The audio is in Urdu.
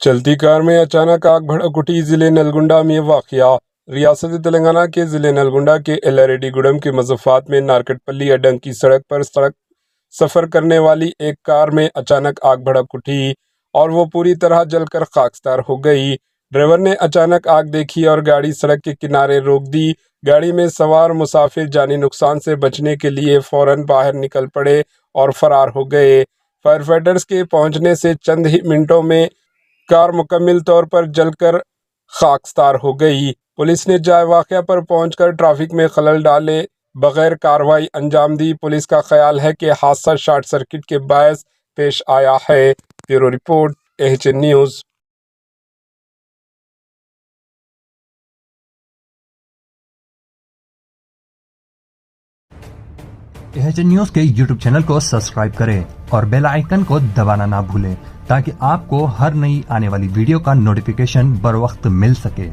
چلتی کار میں اچانک آگ بھڑک اٹھی۔ ضلع نلگنڈا میں واقعہ۔ ریاست تلنگانہ کے ضلع نلگنڈا کے ایلاریڈی گوڑم کے مضافات میں نارکٹ پلی اڈنکی سڑک پر سفر کرنے والی ایک کار میں اچانک آگ بھڑک اٹھی اور وہ پوری طرح جل کر خاکستار ہو گئی۔ ڈرائیور نے اچانک آگ دیکھی اور گاڑی سڑک کے کنارے روک دی۔ گاڑی میں سوار مسافر جانی نقصان سے بچنے کے لیے فوراً باہر نکل پڑے اور فرار ہو گئے۔ فائر فائٹرز کے پہنچنے سے چند ہی منٹوں میں کار مکمل طور پر جل کر خاکستار ہو گئی۔ پولیس نے جائے واقعہ پر پہنچ کر ٹریفک میں خلل ڈالے بغیر کارروائی انجام دی۔ پولیس کا خیال ہے کہ حادثہ شارٹ سرکٹ کے باعث پیش آیا ہے۔ Bureau report AHN news. AHN news کے YouTube چینل کو سبسکرائب کریں اور بیل آئیکن کو دبانا نہ بھولیں تاکہ آپ کو ہر نئی آنے والی ویڈیو کا نوٹیفیکیشن بر وقت مل سکے۔